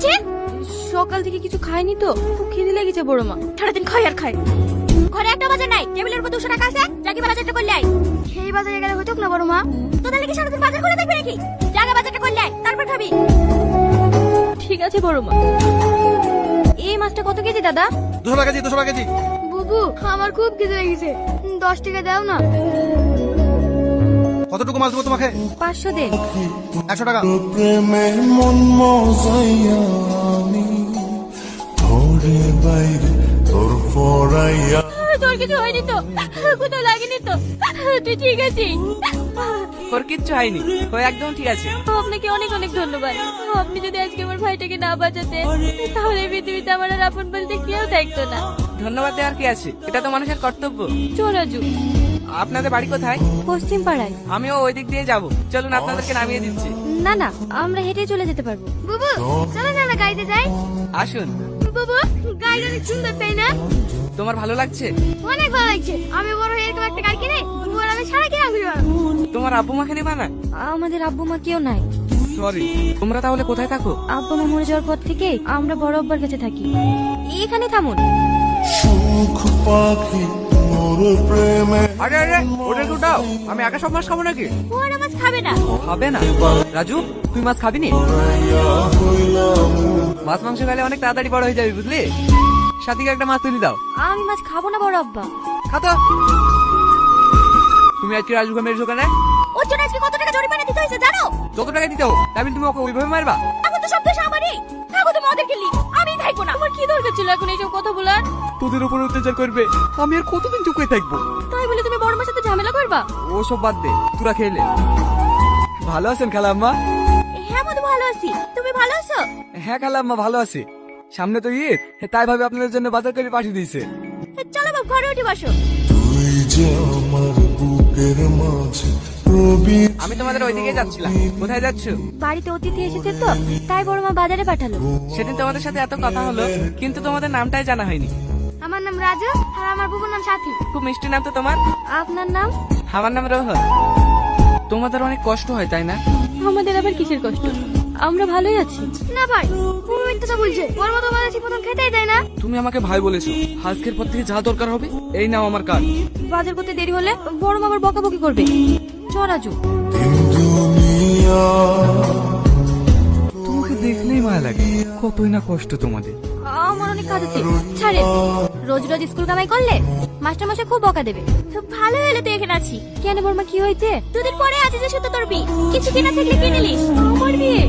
খাচ্ছে? সকাল থেকে কিছু খাইনি তো, খুব খিদে লেগেছে বড় মা। সারাদিন খায় আর খায়। ঘরে একটা বাজার নাই, টেবিলের উপর 200 টাকা আছে, জাগি বাজারটা করলে আয়। সেই বাজারে গেলে হতো না বড় মা? তোদের কি সারাদিন বাজার করে থাকবে নাকি? জাগা বাজারটা করলে আয়, তারপর খাবি। ঠিক আছে বড় মা। এই মাছটা কত কেজি দাদা? 200 টাকা কেজি, 200 টাকা কেজি। বুবু, আমার খুব খিদে লেগেছে, 10 টাকা দাও না। কতটুকু মাছ দেবো তোমাকে? 500 দেন। 100 টাকা। প্রেমে মন মজাইয়া আমি ঘরে বাইরে তোর পড়াইয়া। তোর কিছু হয়নি তো? কোথাও লাগেনি তো? তুই ঠিক আছিস? ওর কিচ্ছু হয়নি, ও একদম ঠিক আছে। আপনাকে অনেক অনেক ধন্যবাদ। আপনি যদি আজকে আমার ভাইটাকে না বাঁচাতে, তাহলে এই পৃথিবীতে আমার আর আপন বলতে কেউ থাকতো না। ধন্যবাদ দেওয়ার কি আছে, এটা তো মানুষের কর্তব্য। চল রাজু। আপনাদের বাড়ি কোথায়? পশ্চিম পাড়ায়। আমিও ওই দিক দিয়ে যাব, চলুন আপনাদেরকে নামিয়ে দিচ্ছি। না না, আমরা হেঁটে চলে যেতে পারবো। বুবু, চলো না আমরা গাড়িতে যাই। আসুন। বুবু, গাড়িটা অনেক সুন্দর, তাই না? তোমার ভালো লাগছে? অনেক ভালো লাগছে। আমি বড় হয়ে এরকম একটা গাড়ি কিনে বুবুর আমি সারা কিনে ঘুরে বেড়াবো। তোমার আব্বু মাকে নেবা না? আমাদের আব্বু মা কেউ নাই। সরি। তোমরা তাহলে কোথায় থাকো? আব্বু মা মরে যাওয়ার পর থেকে আমরা বড় আব্বার কাছে থাকি। এখানে থামুন। সুখ পাখি মোর প্রেমে। আরে আরে, ওটা একটু দাও, আমি একা সব মাছ খাবো নাকি? ও আর মাছ খাবে না। খাবে না? রাজু, তুই মাছ খাবি নি? মাছ মাংস খেলে অনেক তাড়াতাড়ি বড় হয়ে যাবি, বুঝলি? সাথীকে একটা মাছ তুলি দাও। আমি মাছ খাবো না বড় আব্বা। খাতো। তুমি আজকে রাজুকে মেরেছো কেন? ওর জন্য আজকে কত টাকা জরিমানা দিতে হয়েছে জানো? যত টাকা দিতে হোক, তাই বলে তুমি ওকে ওইভাবে মারবা? এখন তো সব দোষ আমারই। থাকো তুমি ওদের খেলি, আমি থাকবো না। আমার কি দরকার ছিল এখন এইসব কথা বলার? তোদের উপর অত্যাচার করবে, আমি আর কতদিন চুপ করে থাকবো? তাই বলে তুমি বড় মার সাথে ঝামেলা করবা? ও সব বাদ দে, তোরা খেলে। ভালো আছেন খালাম্মা? হ্যাঁ মধু, ভালো আছি। তুমি ভালো আছো? হ্যাঁ খালাম্মা, ভালো আছি। সামনে তো ঈদ, তাই ভাবে আপনাদের জন্য বাজার করে পাঠিয়ে দিয়েছে। চলো বাবু, ঘরে উঠে বসো। তুই যে আমার বুকের মাঝে রবি। আমি তোমাদের ওইদিকে যাচ্ছিলাম। কোথায় যাচ্ছ? বাড়িতে অতিথি এসেছে তো, তাই বড় মা বাজারে পাঠালো। সেদিন তোমাদের সাথে এত কথা হলো, কিন্তু তোমাদের নামটাই জানা হয়নি। আমার নাম রাজু, আর আমার বুবুর নাম সাথী। খুব মিষ্টি নাম তো তোমার। আপনার নাম? আমার নাম রোহন। তোমাদের অনেক কষ্ট হয়, তাই না? আমাদের আবার কিসের কষ্ট? আমরা ভালোই আছি। না ভাই, ও মিথ্যা বলছে। বড় মা তো বাজারে প্রথম খেতেই দেয় না। তুমি আমাকে ভাই বলেছো, আজকের পর থেকে যা দরকার হবে এই নাও আমার কার্ড। বাজার করতে দেরি হলে বড় মা আবার বকাবকি করবে। চ রাজু। দুনিয়া তোমাকে দেখলেই মায়া লাগে, কতই না কষ্ট তোমাদের। আমার অনেক কাজ আছে, ছাড়ে। রোজ রোজ স্কুল কামাই করলে মাস্টার মশাই খুব বকা দেবে। তো ভালো হলে তো এখানে আছি। কেন বর্মা, কি হয়েছে? দুদিন পরে আছে যে শুধু তোর বিয়ে, কিছু কিনা থাকলে কিনে নিস। আমার বিয়ে?